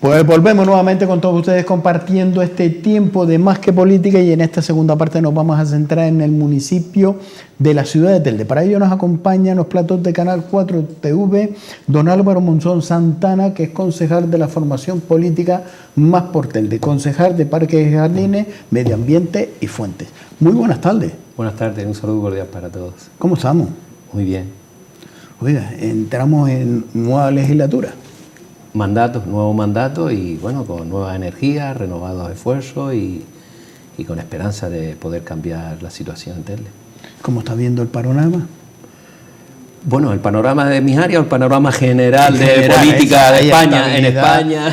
Pues volvemos nuevamente con todos ustedes compartiendo este tiempo de Más que Política, y en esta segunda parte nos vamos a centrar en el municipio de la ciudad de Telde. Para ello nos acompaña en los platos de Canal 4 TV don Álvaro Monzón Santana, que es concejal de la formación política Más por Telde, concejal de Parques y Jardines, Medio Ambiente y Fuentes. Muy buenas tardes. Buenas tardes, un saludo cordial para todos. ¿Cómo estamos? Muy bien. Oiga, entramos en nueva legislatura. Nuevo mandato y bueno, con nuevas energías, renovados esfuerzos y con esperanza de poder cambiar la situación en Telde. ¿Cómo está viendo el panorama? Bueno, el panorama de mis áreas o el panorama general de política de España,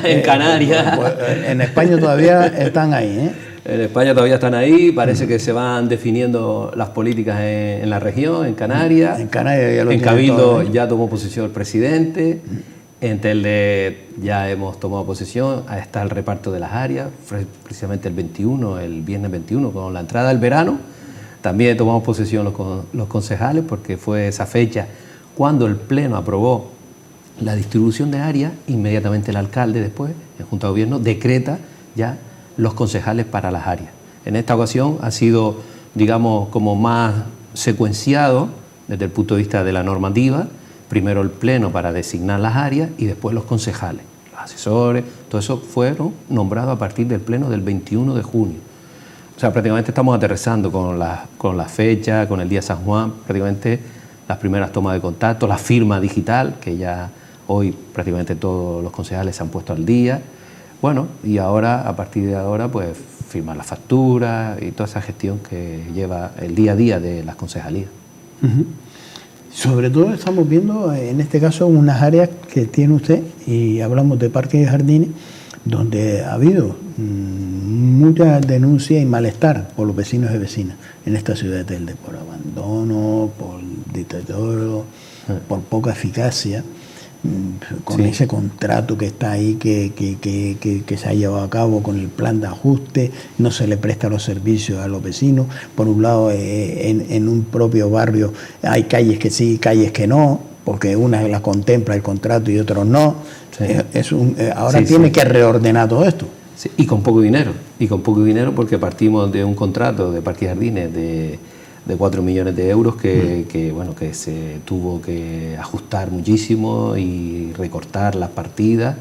en Canarias. En España todavía están ahí, ¿eh? En España todavía están ahí, parece que se van definiendo las políticas en la región, en Canarias. En Canarias ya lo en Cabildo ya tomó posición el presidente. En Telde ya hemos tomado posesión, está el reparto de las áreas, precisamente el viernes 21, con la entrada del verano. También tomamos posesión los concejales, porque fue esa fecha cuando el Pleno aprobó la distribución de áreas. Inmediatamente el alcalde después, en Junta de Gobierno, decreta ya los concejales para las áreas. En esta ocasión ha sido, digamos, como más secuenciado desde el punto de vista de la normativa. Primero el Pleno para designar las áreas y después los concejales, los asesores, todo eso fueron nombrados a partir del Pleno del 21 de junio. O sea, prácticamente estamos aterrizando con la fecha, con el día San Juan, prácticamente las primeras tomas de contacto, la firma digital, que ya hoy prácticamente todos los concejales se han puesto al día. Bueno, y ahora, a partir de ahora, pues firmar las facturas y toda esa gestión que lleva el día a día de las concejalías. Sobre todo estamos viendo, en este caso, unas áreas que tiene usted, y hablamos de parques y jardines, donde ha habido mucha denuncia y malestar por los vecinos y vecinas en esta ciudad de Telde, por abandono, por deterioro, por poca eficacia, con ese contrato que está ahí, que se ha llevado a cabo con el plan de ajuste, no se le presta los servicios a los vecinos. Por un lado, en un propio barrio hay calles que sí, calles que no, porque unas las contempla el contrato y otros no. Sí. Ahora tiene que reordenar todo esto. Sí, y con poco dinero, porque partimos de un contrato de Parques y Jardines de 4 millones de euros que se tuvo que ajustar muchísimo y recortar las partidas,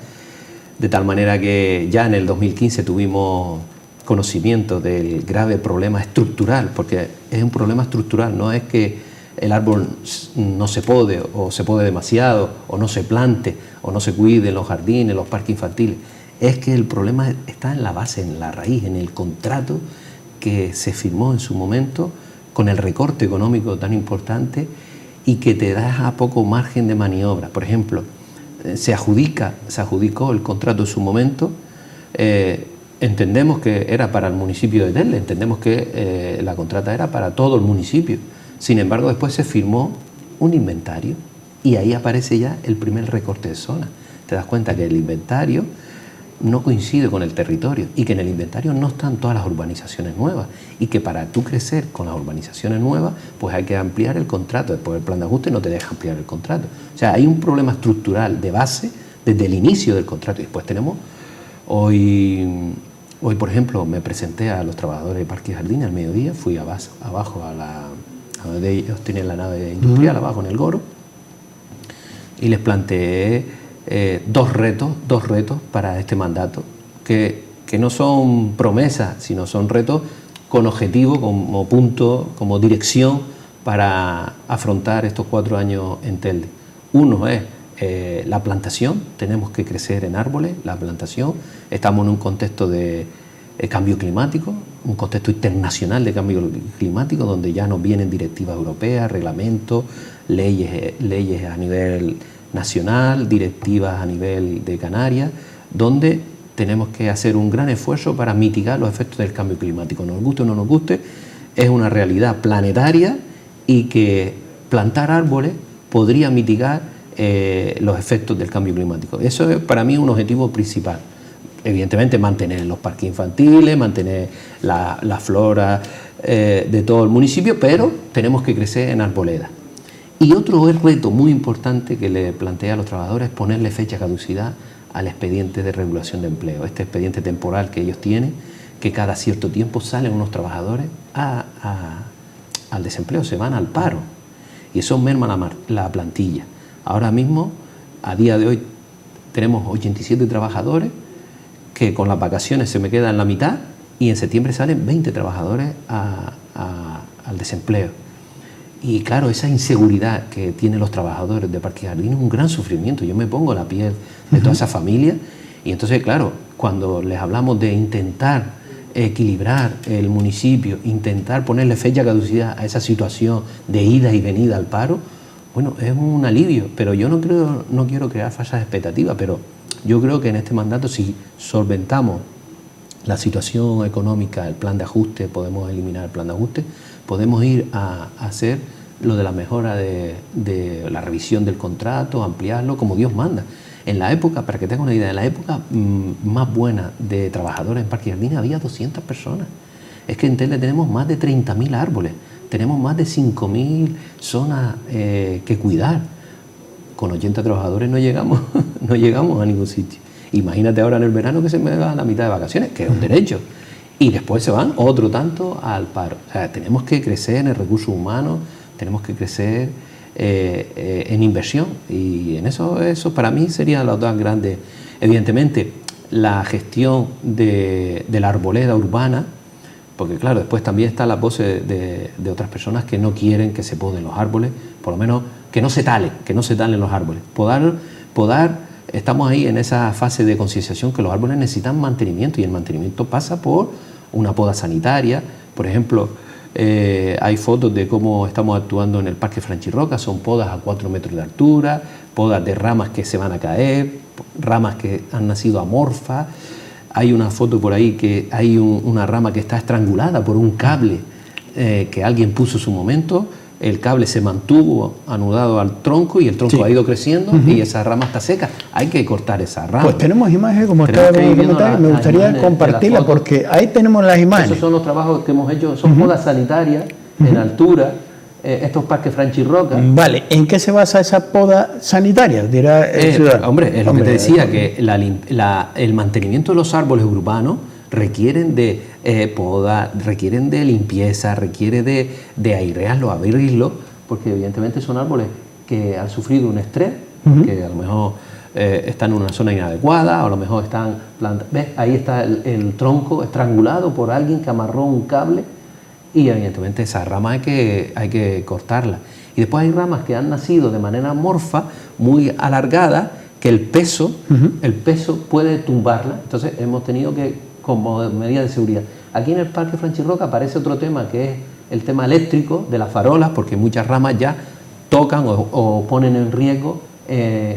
de tal manera que ya en el 2015 tuvimos conocimiento del grave problema estructural, porque es un problema estructural, no es que el árbol no se pode o se pode demasiado o no se plante o no se cuide en los jardines, los parques infantiles, es que el problema está en la base, en la raíz, en el contrato que se firmó en su momento, con el recorte económico tan importante y que te da poco margen de maniobra. Por ejemplo, se adjudicó el contrato en su momento, entendemos que era para el municipio de Telde, entendemos que la contrata era para todo el municipio. Sin embargo, después se firmó un inventario y ahí aparece ya el primer recorte de zona. Te das cuenta que el inventario no coincide con el territorio y que en el inventario no están todas las urbanizaciones nuevas y que para tú crecer con las urbanizaciones nuevas pues hay que ampliar el contrato. Después el plan de ajuste no te deja ampliar el contrato. O sea, hay un problema estructural de base desde el inicio del contrato. Y después tenemos hoy por ejemplo, me presenté a los trabajadores de Parques y Jardines al mediodía, fui abajo a donde ellos tienen la nave industrial, abajo en el Goro, y les planteé dos retos para este mandato, que no son promesas, sino son retos con objetivo, como punto, como dirección para afrontar estos 4 años en Telde. Uno es la plantación, tenemos que crecer en árboles, la plantación. Estamos en un contexto de cambio climático, un contexto internacional de cambio climático, donde ya nos vienen directivas europeas, reglamentos, leyes a nivel nacional, directivas a nivel de Canarias, donde tenemos que hacer un gran esfuerzo para mitigar los efectos del cambio climático. Nos guste o no nos guste, es una realidad planetaria y que plantar árboles podría mitigar los efectos del cambio climático. Eso es para mí un objetivo principal. Evidentemente mantener los parques infantiles, mantener la flora de todo el municipio, pero tenemos que crecer en arboledas. Y otro reto muy importante que le plantea a los trabajadores es ponerle fecha de caducidad al expediente de regulación de empleo, este expediente temporal que ellos tienen, que cada cierto tiempo salen unos trabajadores al desempleo, se van al paro, y eso merma la plantilla. Ahora mismo, a día de hoy, tenemos 87 trabajadores que con las vacaciones se me quedan la mitad, y en septiembre salen 20 trabajadores al desempleo. Y claro, esa inseguridad que tienen los trabajadores de Parque Jardín es un gran sufrimiento. Yo me pongo en la piel de toda esa familia, y entonces, claro, cuando les hablamos de intentar equilibrar el municipio, intentar ponerle fecha de caducidad a esa situación de ida y venida al paro, bueno, es un alivio, pero yo no quiero crear falsas expectativas, pero yo creo que en este mandato, si solventamos la situación económica, el plan de ajuste, podemos eliminar el plan de ajuste, podemos ir a hacer lo de la mejora de la revisión del contrato, ampliarlo como Dios manda. En la época, para que tengan una idea, en la época más buena de trabajadores en Parque Jardín había 200 personas. Es que en Telde tenemos más de 30.000 árboles, tenemos más de 5.000 zonas que cuidar. Con 80 trabajadores no llegamos a ningún sitio. Imagínate ahora en el verano que se me va a la mitad de vacaciones, que es un derecho, y después se van otro tanto al paro. O sea, tenemos que crecer en el recurso humano, tenemos que crecer en inversión, y en eso para mí serían las dos grandes. Evidentemente, la gestión de la arboleda urbana, porque claro, después también están las voces de otras personas que no quieren que se poden los árboles, por lo menos que no se talen los árboles. Podar, estamos ahí en esa fase de concienciación que los árboles necesitan mantenimiento, y el mantenimiento pasa por una poda sanitaria. Por ejemplo, hay fotos de cómo estamos actuando en el Parque Franchirroca, son podas a 4 metros de altura, podas de ramas que se van a caer, ramas que han nacido amorfas. Hay una foto por ahí que hay una rama que está estrangulada por un cable que alguien puso en su momento. El cable se mantuvo anudado al tronco, y el tronco ha ido creciendo, y esa rama está seca. Hay que cortar esa rama. Pues tenemos imágenes, como estaba comentando, me gustaría compartirla, porque ahí tenemos las imágenes. Esos son los trabajos que hemos hecho, son podas sanitarias en altura, estos parques Franchirroca. Vale, ¿en qué se basa esa poda sanitaria? Dirá el ciudadano. Hombre, es lo que te decía, que el mantenimiento de los árboles urbanos requieren de poda, requieren de limpieza, requiere de airearlo, abrirlo, porque evidentemente son árboles que han sufrido un estrés, que a lo mejor están en una zona inadecuada, o a lo mejor están plantados. ¿Ves? Ahí está el tronco estrangulado por alguien que amarró un cable, y evidentemente esa rama hay que cortarla. Y después hay ramas que han nacido de manera amorfa, muy alargada, que el peso puede tumbarla. Entonces hemos tenido que, como medida de seguridad. Aquí en el Parque Franchirroca aparece otro tema, que es el tema eléctrico de las farolas, porque muchas ramas ya tocan o ponen en riesgo.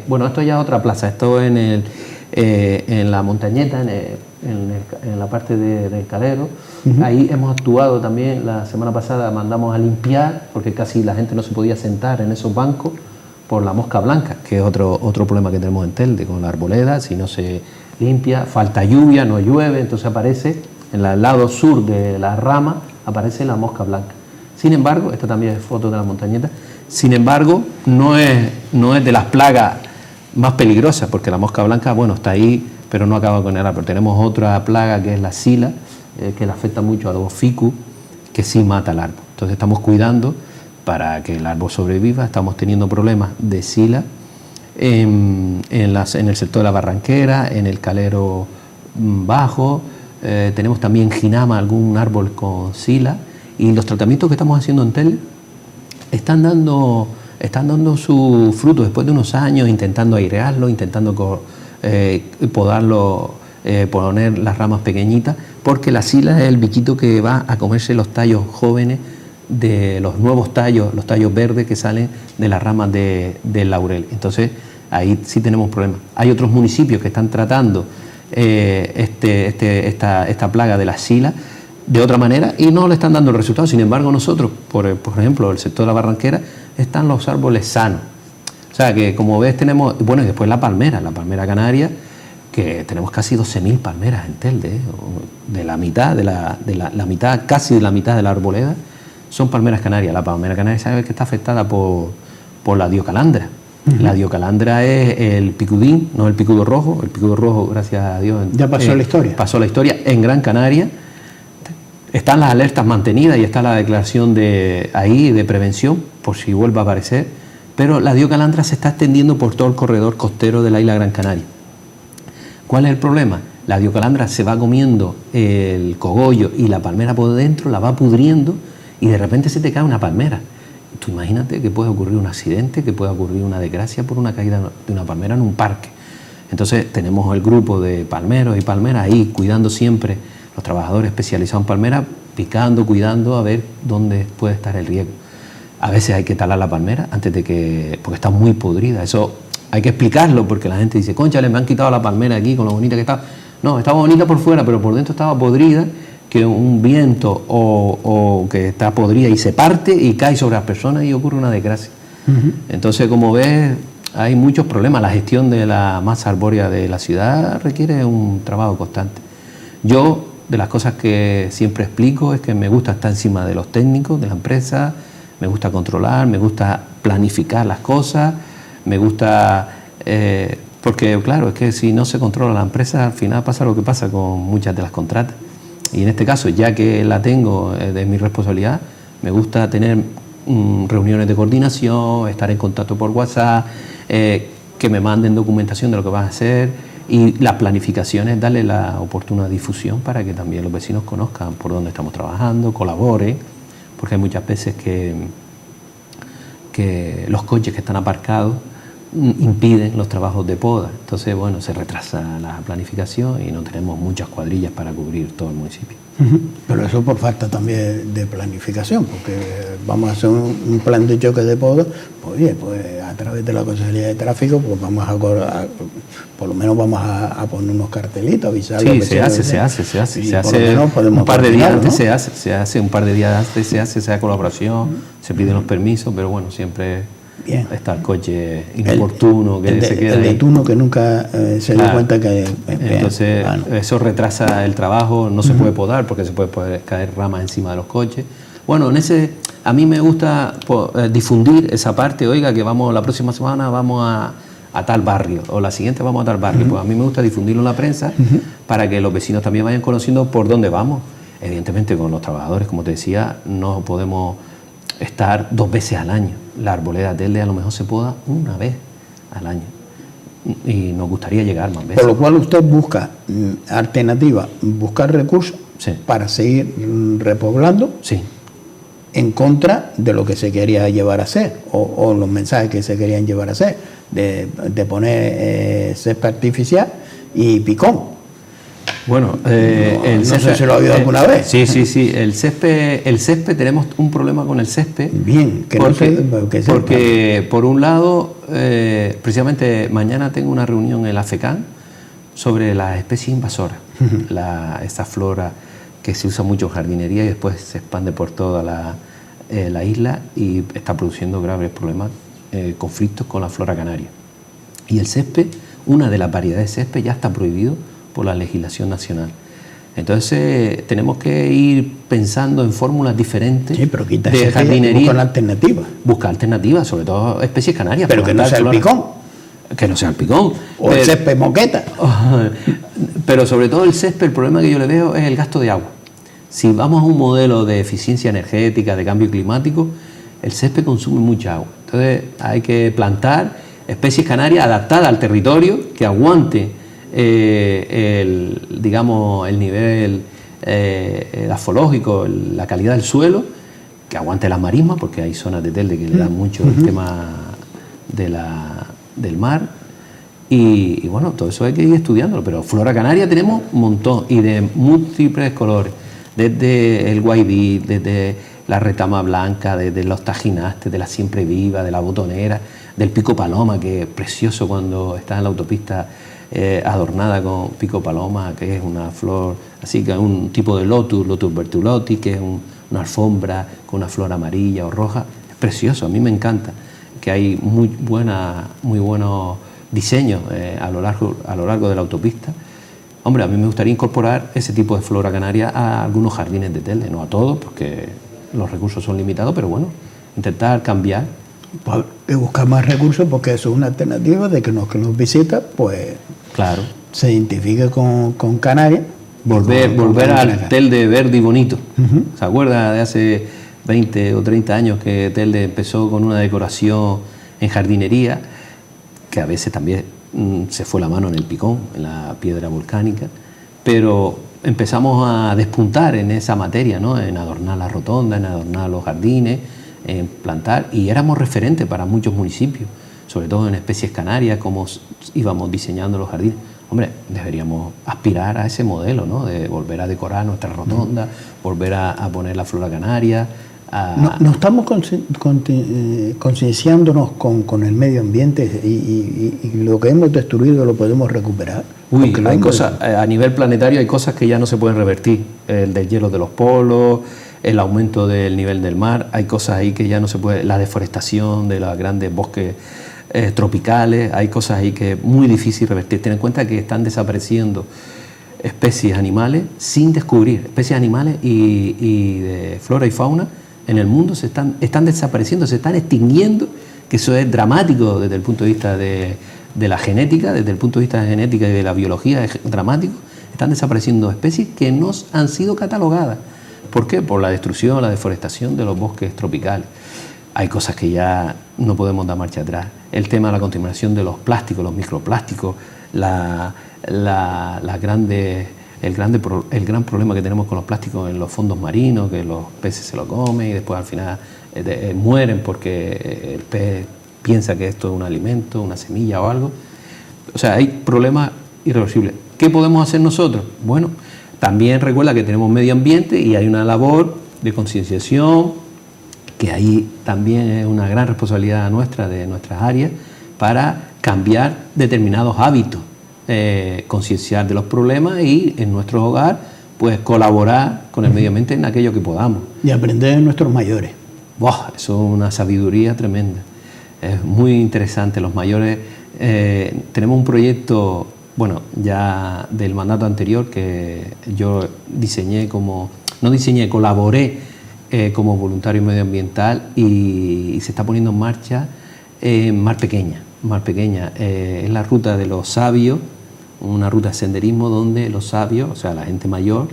Bueno, esto ya es otra plaza, esto en la montañeta, en la parte del Calero. Ahí hemos actuado también, la semana pasada mandamos a limpiar, porque casi la gente no se podía sentar en esos bancos por la mosca blanca, que es otro problema que tenemos en Telde con la arboleda. Si no se limpia, falta lluvia, no llueve, entonces aparece en el lado sur de la rama, aparece la mosca blanca. Sin embargo, esta también es foto de la montañeta, sin embargo, no es de las plagas más peligrosas, porque la mosca blanca, bueno, está ahí, pero no acaba con el árbol. Tenemos otra plaga, que es la sila, que le afecta mucho a los ficus, que sí mata al árbol. Entonces estamos cuidando para que el árbol sobreviva. Estamos teniendo problemas de sila en el sector de la Barranquera, en el Calero Bajo. Tenemos también Jinama, algún árbol con sila, y los tratamientos que estamos haciendo en Telde están dando su fruto después de unos años, intentando airearlo, intentando podarlo, poner las ramas pequeñitas, porque la sila es el bichito que va a comerse los tallos jóvenes de los nuevos tallos, los tallos verdes que salen de las ramas del laurel. Entonces ahí sí tenemos problemas. Hay otros municipios que están tratando esta plaga de la sila de otra manera y no le están dando el resultado. Sin embargo, nosotros, por ejemplo, el sector de la Barranquera, están los árboles sanos. O sea que, como ves, tenemos, bueno, y después la palmera canaria, que tenemos casi 12.000 palmeras en Telde, de la mitad, casi de la mitad de la arboleda, son palmeras canarias. La palmera canaria, ¿sabes que está afectada por la diocalandra? La diocalandra es el picudín, no el picudo rojo. El picudo rojo, gracias a Dios, ya pasó la historia. Pasó la historia en Gran Canaria. Están las alertas mantenidas y está la declaración de prevención por si vuelve a aparecer, pero la diocalandra se está extendiendo por todo el corredor costero de la isla Gran Canaria. ¿Cuál es el problema? La diocalandra se va comiendo el cogollo y la palmera por dentro, la va pudriendo y de repente se te cae una palmera. Tú imagínate que puede ocurrir un accidente, que puede ocurrir una desgracia por una caída de una palmera en un parque. Entonces tenemos el grupo de palmeros y palmeras ahí cuidando siempre, los trabajadores especializados en palmera, picando, cuidando, a ver dónde puede estar el riesgo. A veces hay que talar la palmera antes de que, porque está muy podrida. Eso hay que explicarlo porque la gente dice, cónchale, me han quitado la palmera aquí con lo bonita que estaba. No, estaba bonita por fuera, pero por dentro estaba podrida, que un viento o que está podrida y se parte y cae sobre las personas y ocurre una desgracia. Entonces, como ves, hay muchos problemas. La gestión de la masa arbórea de la ciudad requiere un trabajo constante. Yo, de las cosas que siempre explico, es que me gusta estar encima de los técnicos de la empresa, me gusta controlar, me gusta planificar las cosas, me gusta... porque, claro, es que si no se controla la empresa, al final pasa lo que pasa con muchas de las contratas. Y en este caso, ya que la tengo de mi responsabilidad, me gusta tener reuniones de coordinación, estar en contacto por WhatsApp, que me manden documentación de lo que van a hacer y las planificaciones, darle la oportuna difusión para que también los vecinos conozcan por dónde estamos trabajando, colaboren, porque hay muchas veces que los coches que están aparcados impiden los trabajos de poda. Entonces, bueno, se retrasa la planificación y no tenemos muchas cuadrillas para cubrir todo el municipio. Pero eso por falta también de planificación, porque vamos a hacer un plan de choque de poda, pues oye, pues a través de la Consejería de Tráfico, pues vamos por lo menos vamos a poner unos cartelitos, avisar. Sí, se hace un par de días antes, ¿no? se hace un par de días antes, se hace esa colaboración, se piden los permisos, pero bueno, siempre... Bien. Está el coche inoportuno que se queda el de turno que nunca se dio cuenta que... Entonces, eso retrasa el trabajo, no se puede podar porque se puede caer ramas encima de los coches. Bueno, a mí me gusta difundir esa parte, oiga, que vamos la próxima semana vamos a tal barrio, o la siguiente vamos a tal barrio. Pues a mí me gusta difundirlo en la prensa para que los vecinos también vayan conociendo por dónde vamos. Evidentemente, con los trabajadores, como te decía, no podemos estar 2 veces al año. La arboleda telde a lo mejor se poda 1 vez al año y nos gustaría llegar más veces. Por lo cual usted busca alternativas, buscar recursos para seguir repoblando en contra de lo que se quería llevar a hacer o los mensajes que se querían llevar a hacer de poner césped artificial y picón. Bueno, no sé si lo ha oído alguna vez. Sí. El césped, tenemos un problema con el césped. Bien, porque por un lado, precisamente mañana tengo una reunión en la FECAN sobre las especies invasoras. Esta flora que se usa mucho en jardinería y después se expande por toda la isla y está produciendo graves problemas, conflictos con la flora canaria. Y el césped, una de las variedades de césped ya está prohibido por la legislación nacional. Entonces tenemos que ir pensando en fórmulas diferentes de jardinería. Buscar alternativas. Buscar alternativas, sobre todo especies canarias. Pero que no sea el picón. Que no sea el picón. O el césped moqueta. Pero sobre todo el césped, el problema que yo le veo es el gasto de agua. Si vamos a un modelo de eficiencia energética, de cambio climático, el césped consume mucha agua. Entonces hay que plantar especies canarias adaptadas al territorio, que aguante el nivel afológico, la calidad del suelo, que aguante las marismas, porque hay zonas de telde que le dan mucho el tema del mar. Y bueno, todo eso hay que ir estudiándolo, pero flora canaria tenemos un montón y de múltiples colores, desde el guaidí, desde la retama blanca, desde los tajinastes, de la siempre viva, de la botonera, del pico paloma, que es precioso cuando está en la autopista adornada con pico paloma, que es una flor, así que es un tipo de lotus bertullotti, que es una alfombra con una flor amarilla o roja. Es precioso, a mí me encanta, que hay muy buenos diseños a lo largo de la autopista. Hombre, a mí me gustaría incorporar ese tipo de flora canaria a algunos jardines de telde, no a todos, porque los recursos son limitados, pero bueno, intentar cambiar Pues hay que buscar más recursos porque eso es una alternativa de que los visita, pues Claro. se identifique con Canarias. Volver al Telde verde y bonito. Ujú. ¿Se acuerda de hace 20 o 30 años que Telde empezó con una decoración en jardinería, que a veces también se fue la mano en el picón, en la piedra volcánica, pero empezamos a despuntar en esa materia, ¿no? En adornar la rotonda, en adornar los jardines, en plantar, y éramos referentes para muchos municipios, sobre todo en especies canarias, cómo íbamos diseñando los jardines. Hombre, deberíamos aspirar a ese modelo, ¿no? De volver a decorar nuestra rotonda, volver a poner la flora canaria. No estamos concienciándonos con el medio ambiente y lo que hemos destruido lo podemos recuperar. Uy, hay cosas, a nivel planetario hay cosas que ya no se pueden revertir. El deshielo de los polos, el aumento del nivel del mar, hay cosas ahí que ya no se puede, la deforestación de los grandes bosques tropicales, hay cosas ahí que es muy difícil revertir. Ten en cuenta que están desapareciendo especies animales sin descubrir, especies animales y de flora y fauna en el mundo están desapareciendo, se están extinguiendo, que eso es dramático desde el punto de vista de la genética, desde el punto de vista de genética y de la biología es dramático. Están desapareciendo especies que no han sido catalogadas. ¿Por qué? Por la destrucción, la deforestación de los bosques tropicales. Hay cosas que ya no podemos dar marcha atrás. El tema de la contaminación de los plásticos, los microplásticos, el gran problema que tenemos con los plásticos en los fondos marinos, que los peces se lo comen y después al final mueren porque el pez piensa que esto es un alimento, una semilla o algo. O sea, hay problemas irreversibles. ¿Qué podemos hacer nosotros? Bueno, también recuerda que tenemos medio ambiente y hay una labor de concienciación, que ahí también es una gran responsabilidad nuestra, de nuestras áreas, para cambiar determinados hábitos, concienciar de los problemas y en nuestro hogar pues colaborar con el medio ambiente en aquello que podamos. Y aprender de nuestros mayores. ¡Buah! Eso es una sabiduría tremenda. Es muy interesante. Los mayores, tenemos un proyecto, bueno, ya del mandato anterior que yo colaboré como voluntario medioambiental y se está poniendo en marcha Mar Pequeña. Mar Pequeña es la ruta de los sabios, una ruta de senderismo donde los sabios, o sea, la gente mayor,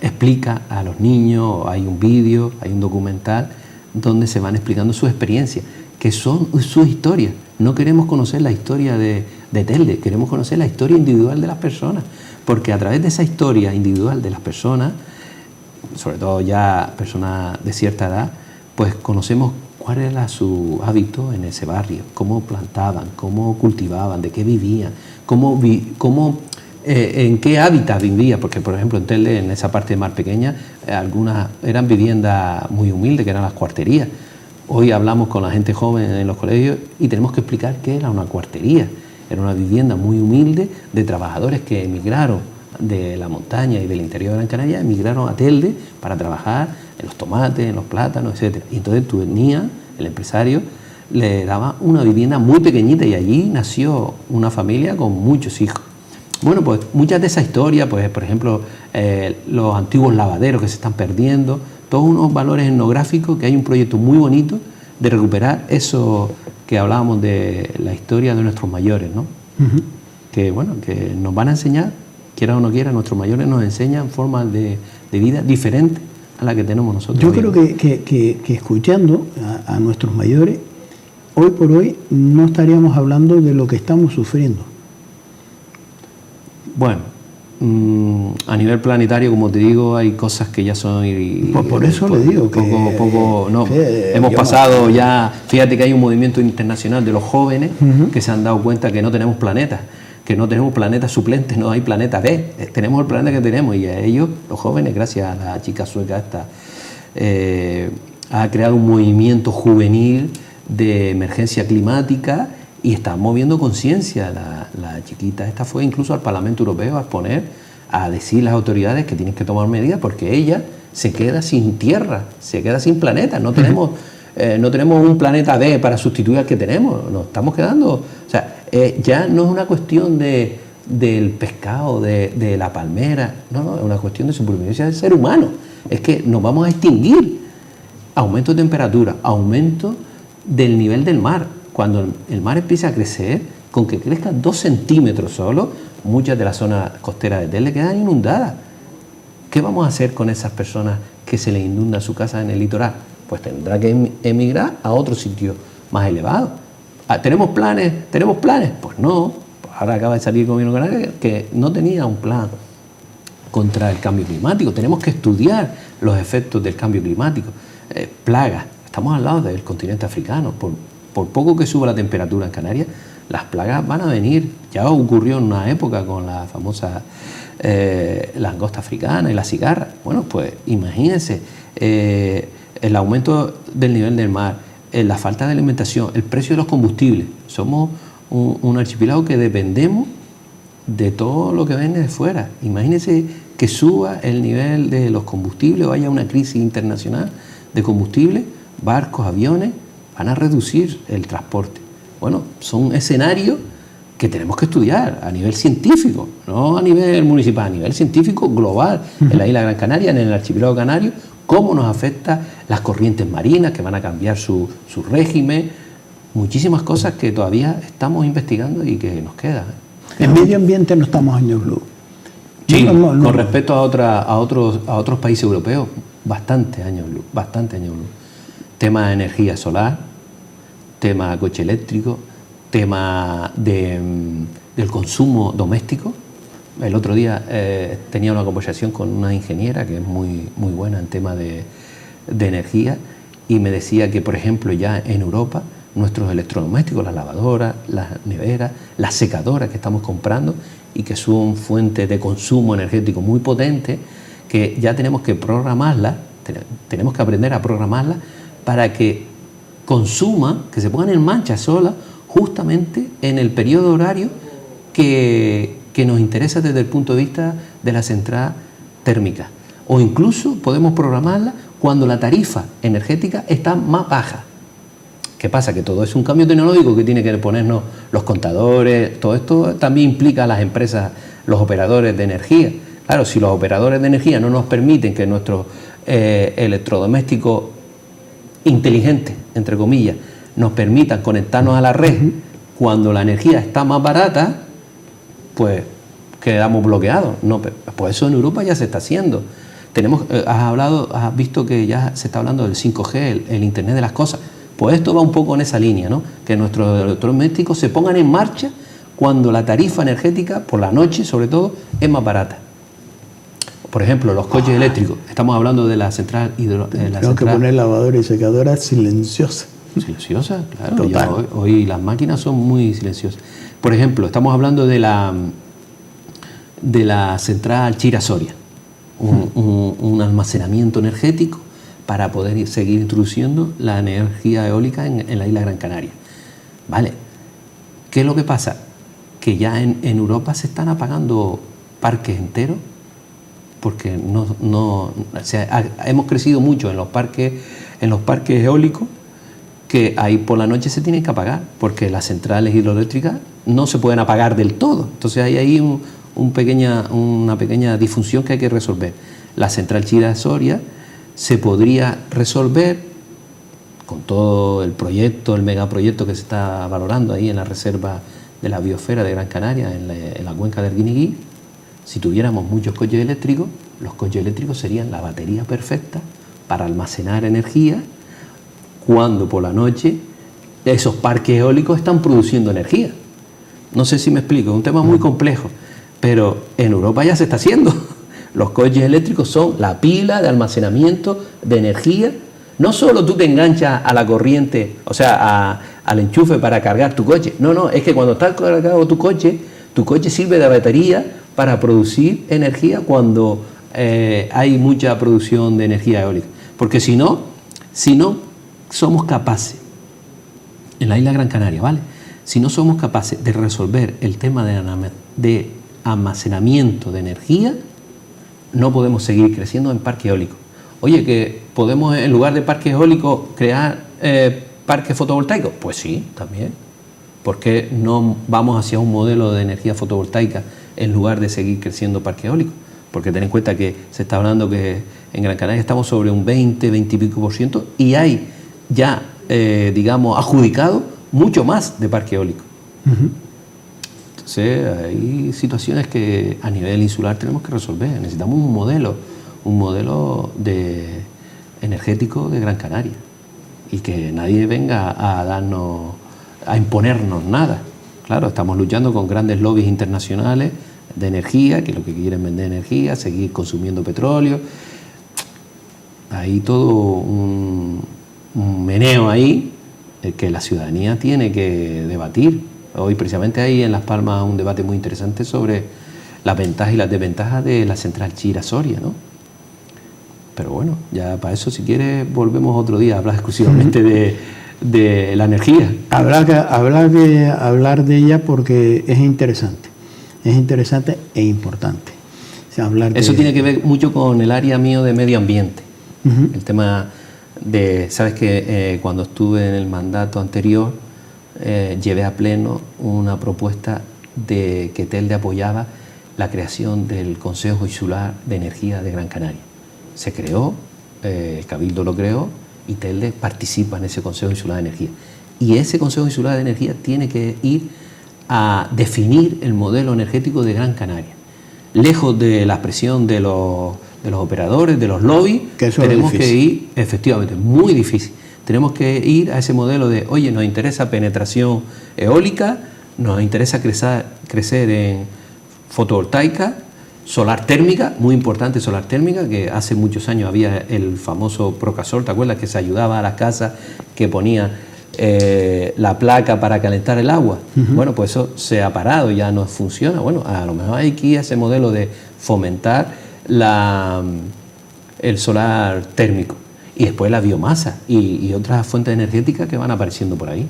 explica a los niños, hay un vídeo, hay un documental donde se van explicando sus experiencias, que son sus historias. No queremos conocer la historia de Telde, queremos conocer la historia individual de las personas, porque a través de esa historia individual de las personas, sobre todo ya personas de cierta edad, pues conocemos cuál era su hábito en ese barrio, cómo plantaban, cómo cultivaban, de qué vivían, en qué hábitat vivían, porque por ejemplo en Telde, en esa parte de Mar Pequeña, algunas eran viviendas muy humildes, que eran las cuarterías. Hoy hablamos con la gente joven en los colegios y tenemos que explicar qué era una cuartería. Era una vivienda muy humilde de trabajadores que emigraron de la montaña y del interior de Gran Canaria, emigraron a Telde para trabajar en los tomates, en los plátanos, etc. Y entonces tú venías, el empresario le daba una vivienda muy pequeñita y allí nació una familia con muchos hijos. Bueno, pues muchas de esas historias, pues por ejemplo, los antiguos lavaderos que se están perdiendo, todos unos valores etnográficos, que hay un proyecto muy bonito de recuperar eso que hablábamos de la historia de nuestros mayores, ¿no? Uh-huh. Que bueno, que nos van a enseñar, quiera o no quiera, nuestros mayores nos enseñan formas de vida diferentes a la que tenemos nosotros. Yo creo que escuchando a nuestros mayores, hoy por hoy no estaríamos hablando de lo que estamos sufriendo. Bueno, a nivel planetario, como te digo, hay cosas que ya son... Por eso le digo que... hemos pasado ya... Fíjate que hay un movimiento internacional de los jóvenes que se han dado cuenta que no tenemos planetas, que no tenemos planetas suplentes, no hay planeta B, tenemos el planeta que tenemos, y a ellos, los jóvenes, gracias a la chica sueca esta, ha creado un movimiento juvenil de emergencia climática y está moviendo conciencia. La chiquita esta fue incluso al Parlamento Europeo a exponer, a decir a las autoridades que tienen que tomar medidas porque ella se queda sin tierra, se queda sin planeta, no tenemos un planeta B para sustituir al que tenemos, nos estamos quedando, o sea, ya no es una cuestión del pescado, de la palmera, no, es una cuestión de supervivencia del ser humano, es que nos vamos a extinguir. aumento de temperatura, aumento del nivel del mar. Cuando el mar empieza a crecer, con que crezca 2 centímetros solo, muchas de las zonas costeras de Telde quedan inundadas. ¿Qué vamos a hacer con esas personas que se les inunda su casa en el litoral? Pues tendrá que emigrar a otro sitio más elevado. ¿Tenemos planes? Pues no. Ahora acaba de salir el gobierno canario que no tenía un plan contra el cambio climático. Tenemos que estudiar los efectos del cambio climático. Plagas. Estamos al lado del continente africano. Por poco que suba la temperatura en Canarias, las plagas van a venir. Ya ocurrió en una época con la famosa langosta africana y la cigarra. Bueno, pues imagínense el aumento del nivel del mar, la falta de alimentación, el precio de los combustibles. Somos un archipiélago que dependemos de todo lo que viene de fuera. Imagínense que suba el nivel de los combustibles, vaya una crisis internacional de combustible, barcos, aviones, van a reducir el transporte. Bueno, son escenarios que tenemos que estudiar a nivel científico, no a nivel municipal, a nivel científico global, en la isla Gran Canaria, en el archipiélago canario, cómo nos afecta las corrientes marinas que van a cambiar su régimen, muchísimas cosas que todavía estamos investigando y que nos quedan. En medio ambiente no estamos años luz. Sí, con respecto a otros países europeos, bastante años luz. Tema de energía solar, tema de coche eléctrico, tema del consumo doméstico. El otro día tenía una conversación con una ingeniera que es muy buena en tema de energía y me decía que, por ejemplo, ya en Europa nuestros electrodomésticos, las lavadoras, las neveras, las secadoras que estamos comprando y que son fuentes de consumo energético muy potentes, que ya tenemos que programarlas, tenemos que aprender a programarlas para que consuman, que se pongan en marcha solas justamente en el periodo horario que nos interesa desde el punto de vista de la central térmica. O incluso podemos programarla cuando la tarifa energética está más baja. ¿Qué pasa? Que todo es un cambio tecnológico que tiene que ponernos los contadores. Todo esto también implica a las empresas, los operadores de energía. Claro, si los operadores de energía no nos permiten que nuestros electrodomésticos inteligentes, entre comillas, nos permitan conectarnos a la red cuando la energía está más barata, pues quedamos bloqueados. No, pues eso en Europa ya se está haciendo. Has visto que ya se está hablando del 5G, el Internet de las cosas. Pues esto va un poco en esa línea, ¿no? Que nuestros electrodomésticos se pongan en marcha cuando la tarifa energética, por la noche sobre todo, es más barata. Por ejemplo, los coches eléctricos. Estamos hablando de la central hidroeléctrica. Tengo que poner lavadora y secadora silenciosa. Silenciosa, claro. Total. Hoy las máquinas son muy silenciosas. Por ejemplo, estamos hablando de la central Chira-Soria, un almacenamiento energético para poder seguir introduciendo la energía eólica en la isla Gran Canaria. ¿Vale? ¿Qué es lo que pasa? Que ya en Europa se están apagando parques enteros porque hemos crecido mucho en los parques eólicos, que ahí por la noche se tienen que apagar porque las centrales hidroeléctricas no se pueden apagar del todo. Entonces hay ahí una pequeña disfunción que hay que resolver. La central Chira-Soria se podría resolver con todo el proyecto, el megaproyecto que se está valorando ahí en la reserva de la biosfera de Gran Canaria, en la cuenca del Guiniguí. Si tuviéramos muchos coches eléctricos, los coches eléctricos serían la batería perfecta para almacenar energía cuando por la noche esos parques eólicos están produciendo energía. No sé si me explico, es un tema muy complejo, pero en Europa ya se está haciendo. Los coches eléctricos son la pila de almacenamiento de energía. No solo tú te enganchas a la corriente, o sea, al enchufe para cargar tu coche. No, es que cuando está cargado tu coche sirve de batería para producir energía cuando hay mucha producción de energía eólica. Porque si no somos capaces, en la isla Gran Canaria, ¿vale? Si no somos capaces de resolver el tema de almacenamiento de energía, no podemos seguir creciendo en parques eólicos. Oye, que podemos en lugar de parques eólicos crear parques fotovoltaicos. Pues sí, también. ¿Por qué no vamos hacia un modelo de energía fotovoltaica en lugar de seguir creciendo parques eólicos? Porque ten en cuenta que se está hablando que En Gran Canaria estamos sobre un 20 y pico por ciento y hay ya, digamos, adjudicado mucho más de parque eólico. Entonces, hay situaciones que a nivel insular tenemos que resolver. Necesitamos un modelo energético de Gran Canaria y que nadie venga a imponernos nada. Claro, estamos luchando con grandes lobbies internacionales de energía, que lo que quieren vender energía, seguir consumiendo petróleo. Hay todo un meneo ahí que la ciudadanía tiene que debatir. Hoy precisamente hay en Las Palmas un debate muy interesante sobre las ventajas y las desventajas de la central Chira-Soria, ¿no? Pero bueno, ya para eso, si quieres, volvemos otro día a hablar exclusivamente de la energía. Hablar de ella porque es interesante e importante. O sea, eso tiene que ver mucho con el área mío de medio ambiente. El tema de, sabes que cuando estuve en el mandato anterior, llevé a pleno una propuesta de que Telde apoyaba la creación del Consejo Insular de Energía de Gran Canaria. Se creó, el Cabildo lo creó y Telde participa en ese Consejo Insular de Energía. Y ese Consejo Insular de Energía tiene que ir a definir el modelo energético de Gran Canaria. Lejos de la presión de los operadores, de los lobbies, tenemos que ir, efectivamente, muy difícil. Tenemos que ir a ese modelo de, oye, nos interesa penetración eólica, nos interesa crecer en fotovoltaica, solar térmica, muy importante solar térmica, que hace muchos años había el famoso Procasol, ¿te acuerdas? Que se ayudaba a las casas, que ponía la placa para calentar el agua. Bueno, pues eso se ha parado, ya no funciona. Bueno, a lo mejor hay que ir a ese modelo de fomentar el solar térmico y después la biomasa y otras fuentes energéticas que van apareciendo por ahí.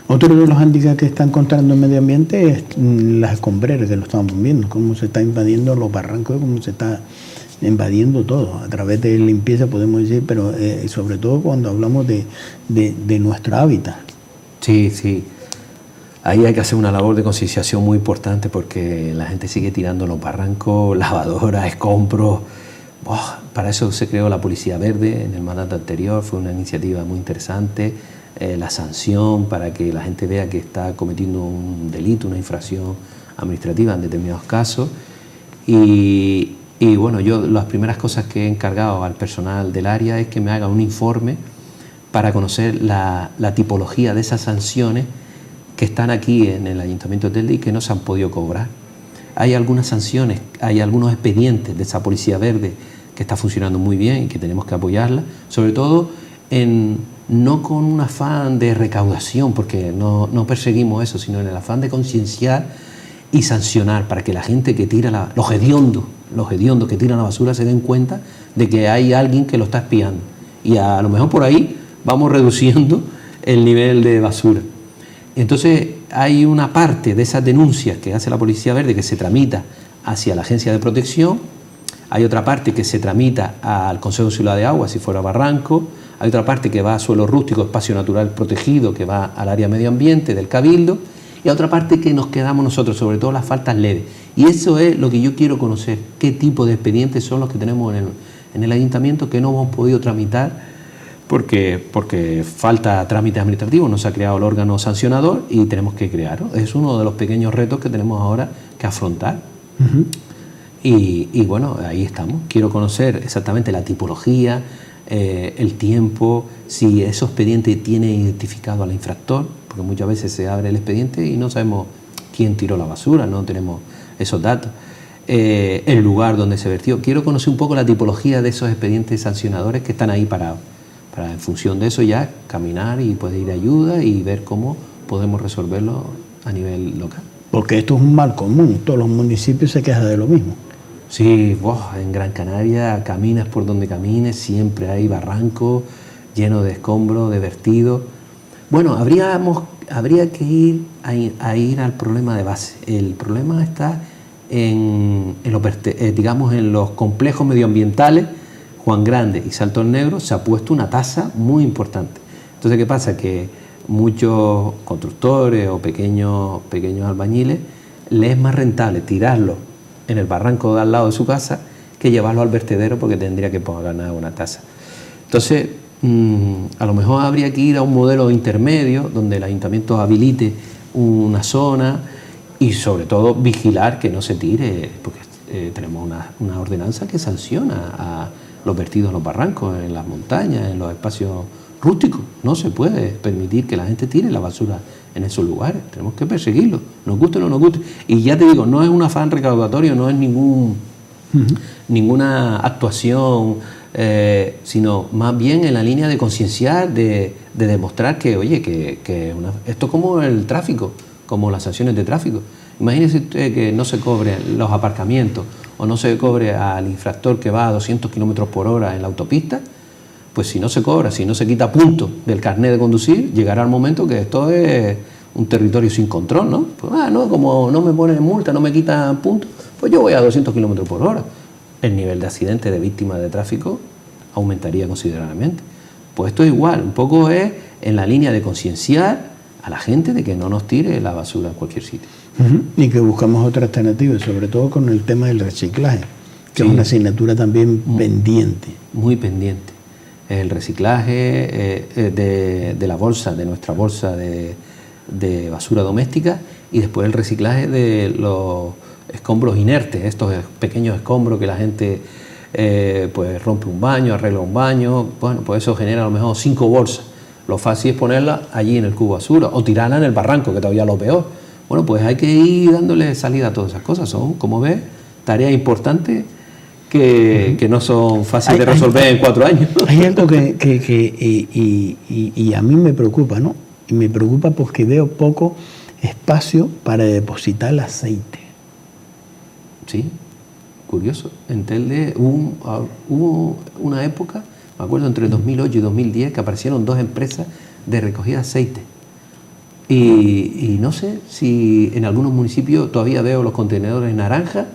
Otro de los hándicaps que está encontrando el medio ambiente es las escombreras, que lo estamos viendo, cómo se está invadiendo los barrancos, cómo se está invadiendo todo, a través de limpieza podemos decir, pero sobre todo cuando hablamos de nuestro hábitat. Sí, sí. Ahí hay que hacer una labor de concienciación muy importante porque la gente sigue tirando los barrancos, lavadoras, escombros. Para eso se creó la Policía Verde en el mandato anterior, fue una iniciativa muy interesante. La sanción para que la gente vea que está cometiendo un delito, una infracción administrativa en determinados casos. Y bueno, yo las primeras cosas que he encargado al personal del área es que me haga un informe para conocer la tipología de esas sanciones que están aquí en el Ayuntamiento de Telde y que no se han podido cobrar. Hay algunas sanciones, hay algunos expedientes de esa Policía Verde que está funcionando muy bien y que tenemos que apoyarla, sobre todo no con un afán de recaudación, porque no perseguimos eso, sino en el afán de concienciar y sancionar para que la gente que tira los hediondos que tiran la basura se den cuenta de que hay alguien que lo está espiando. Y a lo mejor por ahí vamos reduciendo el nivel de basura. Entonces hay una parte de esas denuncias que hace la Policía Verde que se tramita hacia la Agencia de Protección, hay otra parte que se tramita al Consejo Insular de Agua si fuera barranco, hay otra parte que va a suelo rústico, espacio natural protegido, que va al área medio ambiente del Cabildo, y otra parte que nos quedamos nosotros, sobre todo las faltas leves. Y eso es lo que yo quiero conocer, qué tipo de expedientes son los que tenemos en el ayuntamiento que no hemos podido tramitar porque falta trámite administrativo, no se ha creado el órgano sancionador y tenemos que crearlo. Es uno de los pequeños retos que tenemos ahora que afrontar. Y bueno, ahí estamos. Quiero conocer exactamente la tipología, el tiempo, si ese expediente tiene identificado al infractor, porque muchas veces se abre el expediente y no sabemos quién tiró la basura, no tenemos esos datos, el lugar donde se vertió. Quiero conocer un poco la tipología de esos expedientes sancionadores que están ahí parados, para en función de eso ya caminar y pedir ayuda y ver cómo podemos resolverlo a nivel local. Porque esto es un mal común, todos los municipios se quejan de lo mismo. Sí, en Gran Canaria caminas por donde camines, siempre hay barrancos llenos de escombros, de vertidos. Bueno, habría que ir al problema de base. El problema está en los complejos medioambientales. Juan Grande y Salto del Negro se ha puesto una tasa muy importante. Entonces, ¿qué pasa? Que muchos constructores o pequeños albañiles les es más rentable tirarlo en el barranco de al lado de su casa que llevarlo al vertedero porque tendría que ganar una tasa. Entonces, a lo mejor habría que ir a un modelo intermedio donde el ayuntamiento habilite una zona y sobre todo vigilar que no se tire, porque tenemos una ordenanza que sanciona a los vertidos en los barrancos, en las montañas, en los espacios rústicos. No se puede permitir que la gente tire la basura en esos lugares, tenemos que perseguirlo, nos guste o no nos guste. Y ya te digo, no es un afán recaudatorio, no es ninguna actuación, sino más bien en la línea de concienciar, de demostrar que, oye, esto es como el tráfico, como las sanciones de tráfico. Imagínese usted que no se cobren los aparcamientos o no se cobre al infractor que va a 200 kilómetros por hora en la autopista. Pues si no se cobra, si no se quita punto del carnet de conducir, llegará el momento que esto es un territorio sin control, ¿no? Pues no, como no me ponen multa, no me quitan puntos, pues yo voy a 200 kilómetros por hora. El nivel de accidentes de víctimas de tráfico aumentaría considerablemente. Pues esto es igual, un poco es en la línea de concienciar a la gente de que no nos tire la basura en cualquier sitio. Y que buscamos otra alternativa, sobre todo con el tema del reciclaje, que es una asignatura también pendiente. Muy pendiente. El reciclaje de la bolsa, de nuestra bolsa de basura doméstica, y después el reciclaje de los escombros inertes, estos pequeños escombros que la gente pues rompe un baño, arregla un baño, bueno, pues eso genera a lo mejor 5 bolsas. Lo fácil es ponerla allí en el cubo de basura o tirarla en el barranco, que todavía es lo peor. Bueno, pues hay que ir dándole salida a todas esas cosas. Son, como ves, tareas importantes que no son fáciles de resolver en 4 años. Hay algo y a mí me preocupa, ¿no? Y me preocupa porque veo poco espacio para depositar el aceite. Sí, curioso. En Telde hubo una época, me acuerdo, entre 2008 y 2010, que aparecieron 2 empresas de recogida de aceite. Y no sé si en algunos municipios todavía veo los contenedores naranja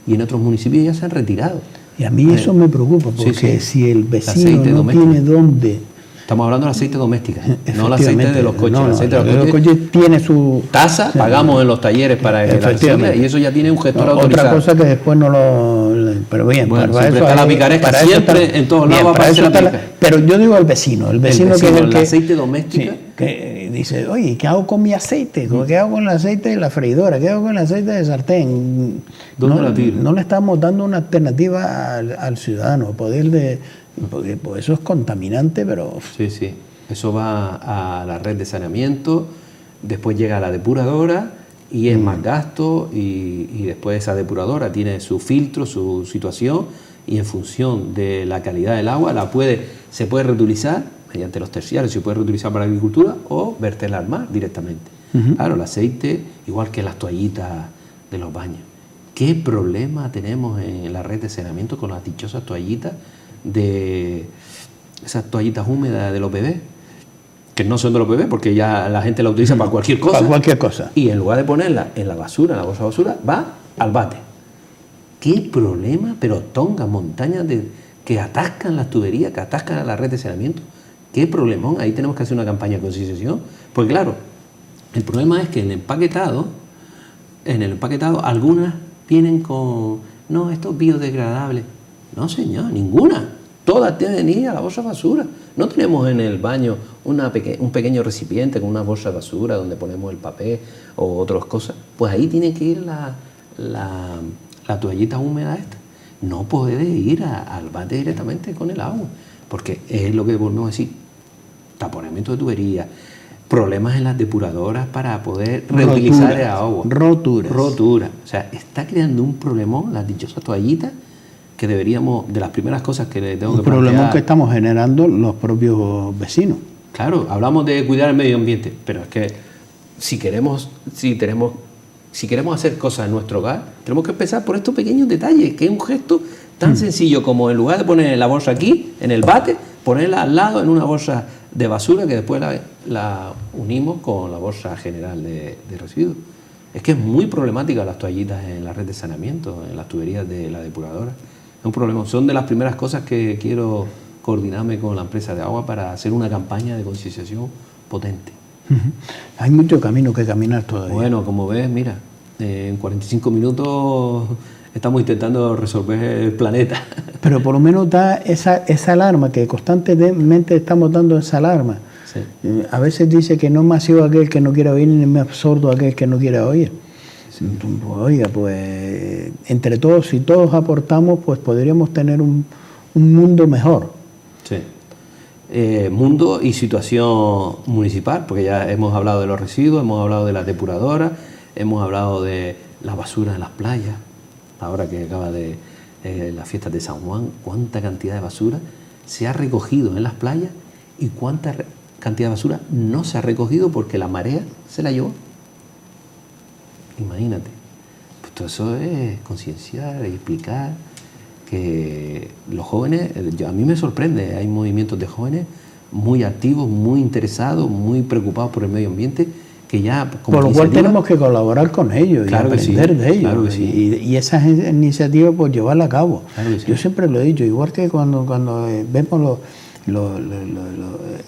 y en otros municipios ya se han retirado. Y a mí eso me preocupa, porque si el vecino no doméstico tiene dónde... Estamos hablando del aceite doméstico, no el aceite de los coches. El aceite de los coches tiene su tasa, pagamos en los talleres para que la reciba, y eso ya tiene un gestor autorizado. Otra cosa que después no lo... Pero bien, bueno, para siempre eso está la picaresca, siempre en todos lados aparece la picaresca. Pero yo digo el vecino que es el aceite doméstico. Sí, que dice, oye, ¿qué hago con mi aceite? ¿Qué hago con el aceite de la freidora? ¿Qué hago con el aceite de sartén? No le estamos dando una alternativa al ciudadano, porque pues, eso es contaminante, pero... Sí, sí. Eso va a la red de saneamiento, después llega a la depuradora y es más gasto, y después esa depuradora tiene su filtro, su situación, y en función de la calidad del agua se puede reutilizar mediante los terciarios, se puede reutilizar para la agricultura o verterla al mar directamente. Claro, el aceite, igual que las toallitas de los baños. ¿Qué problema tenemos en la red de saneamiento con las dichosas toallitas esas toallitas húmedas de los bebés? Que no son de los bebés, porque ya la gente la utiliza para cualquier cosa. Para cualquier cosa. Y en lugar de ponerla en la basura, en la bolsa de basura, va al bate. ¿Qué problema? Pero tongas, montañas que atascan las tuberías, que atascan a la red de saneamiento. ¿Qué problemón? Ahí tenemos que hacer una campaña de concienciación. Porque claro, el problema es que en el empaquetado algunas vienen con, no, esto es biodegradable. No, señor, ninguna. Todas deben ir a la bolsa de basura. No tenemos en el baño un pequeño recipiente con una bolsa de basura donde ponemos el papel o otras cosas. Pues ahí tiene que ir la toallita húmeda esta. No puede ir al bate directamente con el agua, porque es lo que volvemos a decir: taponamiento de tuberías, problemas en las depuradoras para poder reutilizar el agua. Roturas. O sea, está creando un problemón las dichosas toallitas, que deberíamos, de las primeras cosas que le tengo que plantear... Un problema que estamos generando los propios vecinos. Claro, hablamos de cuidar el medio ambiente, pero es que si queremos hacer cosas en nuestro hogar, tenemos que empezar por estos pequeños detalles, que es un gesto tan sencillo como, en lugar de poner la bolsa aquí, en el bate, ponerla al lado en una bolsa de basura que después la unimos con la bolsa general de residuos. Es que es muy problemática las toallitas en la red de saneamiento, en las tuberías de la depuradora. Es un problema. Son de las primeras cosas que quiero coordinarme con la empresa de agua para hacer una campaña de concienciación potente. Hay mucho camino que caminar todavía. Bueno, como ves, mira, en 45 minutos estamos intentando resolver el planeta. Pero por lo menos da esa alarma, que constantemente estamos dando esa alarma. Sí. A veces dice que no es masivo aquel que no quiera oír, ni es más sordo aquel que no quiera oír. Sí. Pues, oiga, pues entre todos, si todos aportamos, pues podríamos tener un mundo mejor. Sí. Mundo y situación municipal, porque ya hemos hablado de los residuos, hemos hablado de las depuradoras, hemos hablado de la basura en las playas. Ahora que acaba de las fiestas de San Juan, cuánta cantidad de basura se ha recogido en las playas y cuánta cantidad de basura no se ha recogido porque la marea se la llevó. Imagínate. Pues todo eso es concienciar y explicar que los jóvenes, a mí me sorprende, hay movimientos de jóvenes muy activos, muy interesados, muy preocupados por el medio ambiente, que ya como por lo cual tenemos que colaborar con ellos, claro, y aprender de ellos, claro que sí. y esas iniciativas pues llevarlas a cabo. Claro que sí. Yo siempre lo he dicho, igual que cuando vemos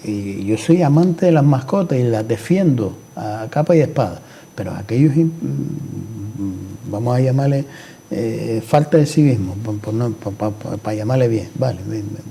y yo soy amante de las mascotas y las defiendo a capa y espada, pero aquellos, vamos a llamarle falta de civismo, para llamarle bien, vale,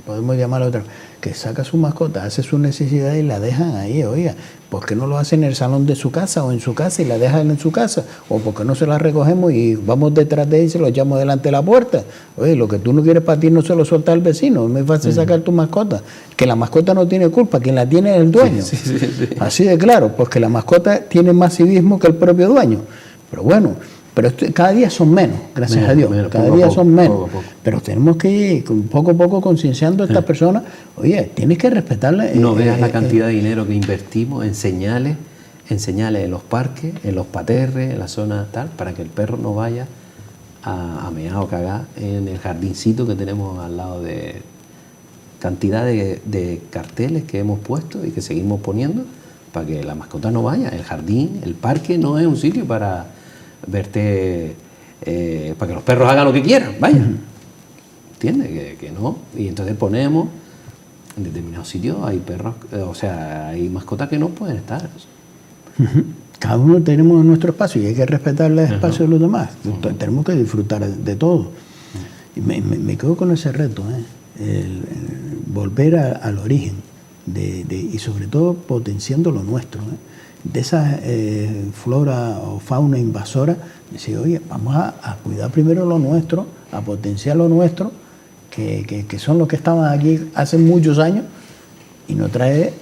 podemos llamarle otra, que saca su mascota, hace su necesidad y la dejan ahí, oiga, ¿por qué no lo hacen en el salón de su casa o en su casa y la dejan en su casa? ¿O por qué no se la recogemos y vamos detrás de ella y se lo echamos delante de la puerta? Oye, lo que tú no quieres para ti no se lo suelta al vecino, es muy fácil sacar tu mascota, que la mascota no tiene culpa, quien la tiene es el dueño. Sí. Así de claro, porque la mascota tiene más civismo que el propio dueño, pero bueno. Pero cada día son menos, gracias a Dios, cada día son menos. Poco. Pero tenemos que ir poco a poco concienciando a estas personas. Oye, tienes que respetarle. No veas la cantidad de dinero que invertimos en señales en los parques, en los paterres, en la zona tal, para que el perro no vaya a mear o cagar en el jardincito que tenemos al lado de cantidad de carteles que hemos puesto y que seguimos poniendo para que la mascota no vaya. El jardín, el parque no es un sitio para verte, para que los perros hagan lo que quieran, vaya. ¿Entiendes? Que no. Y entonces ponemos, en determinados sitios hay perros, o sea, hay mascotas que no pueden estar. Cada uno tenemos nuestro espacio y hay que respetar el espacio de los demás. Tenemos que disfrutar de todo. Y me quedo con ese reto, el volver al origen y sobre todo potenciando lo nuestro. De esa flora o fauna invasora, decir, oye, vamos a cuidar primero lo nuestro, a potenciar lo nuestro, que son los que estaban aquí hace muchos años, y no trae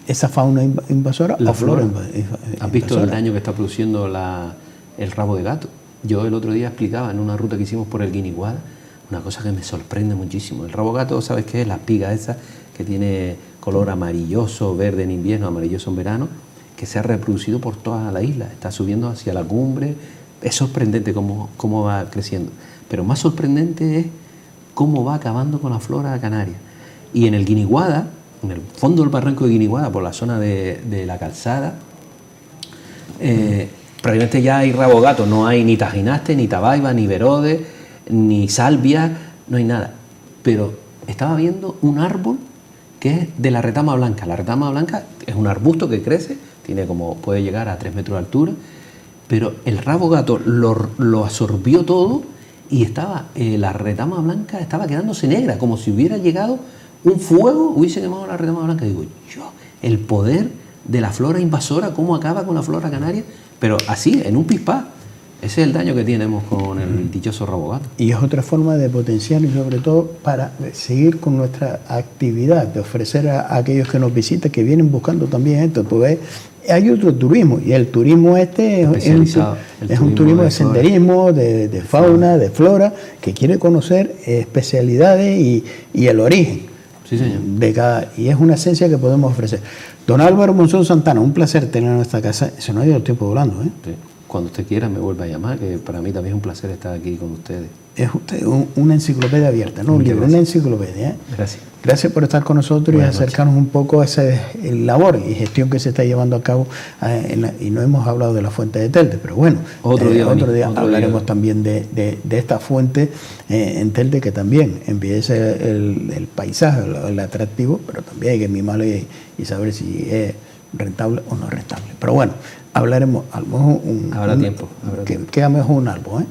esa fauna invasora la o flora invasora. ¿Has visto el daño que está produciendo el rabo de gato? Yo el otro día explicaba en una ruta que hicimos por el Guiniguada una cosa que me sorprende muchísimo. El rabo gato, ¿sabes qué es? La espiga esa que tiene color amarilloso, verde en invierno, amarilloso en verano, que se ha reproducido por toda la isla, está subiendo hacia la cumbre. Es sorprendente cómo va creciendo, pero más sorprendente es cómo va acabando con la flora canaria. Y en el Guiniguada, en el fondo del barranco de Guiniguada, por la zona de la calzada, probablemente ya hay rabo gato, no hay ni tajinaste, ni tabaiba, ni verode, ni salvia, no hay nada. Pero estaba viendo un árbol que es de la retama blanca. La retama blanca es un arbusto que crece, puede llegar a 3 metros de altura, pero el rabo gato lo absorbió todo y la retama blanca estaba quedándose negra, como si hubiera llegado un fuego, hubiese quemado la retama blanca. Digo, el poder de la flora invasora, cómo acaba con la flora canaria, pero así, en un pispás. Ese es el daño que tenemos con el dichoso rabo gato. Y es otra forma de potenciar y sobre todo para seguir con nuestra actividad, de ofrecer a aquellos que nos visitan, que vienen buscando también esto. Pues hay otro turismo, y el turismo es un turismo de senderismo, de fauna, de flora, que quiere conocer especialidades y el origen. Sí, señor. Y es una esencia que podemos ofrecer. Don Álvaro Monzón Santana, un placer tener en nuestra casa. Se nos ha ido el tiempo volando, ¿eh? Sí. Cuando usted quiera me vuelva a llamar, que para mí también es un placer estar aquí con ustedes. Es usted una enciclopedia abierta, no un libro, una enciclopedia. ¿eh? Gracias. Gracias por estar con nosotros y acercarnos un poco a esa labor y gestión que se está llevando a cabo. Y no hemos hablado de la fuente de Telde, pero bueno, otro día hablaremos también de esta fuente en Telde, que también empiece el paisaje, el atractivo, pero también hay que mimarlo y saber si es rentable o no rentable. Pero bueno, hablaremos. Habrá tiempo. Queda mejor un árbol, ¿eh?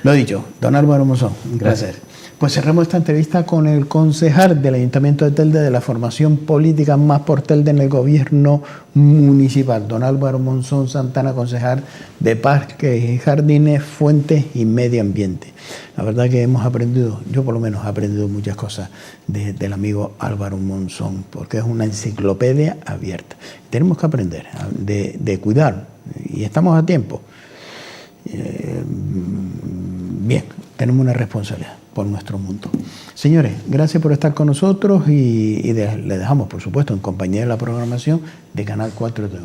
Lo dicho, don Álvaro Monzón, un Gracias. placer. Pues cerramos esta entrevista con el concejal del Ayuntamiento de Telde de la formación política más por Telde en el gobierno municipal, don Álvaro Monzón Santana, concejal de Parques y Jardines, Fuentes y Medio Ambiente. La verdad que hemos aprendido, yo por lo menos he aprendido muchas cosas del amigo Álvaro Monzón, porque es una enciclopedia abierta. Tenemos que aprender de cuidar, y estamos a tiempo. Bien, tenemos una responsabilidad por nuestro mundo. Señores, gracias por estar con nosotros y le dejamos, por supuesto, en compañía de la programación de Canal 4 TV.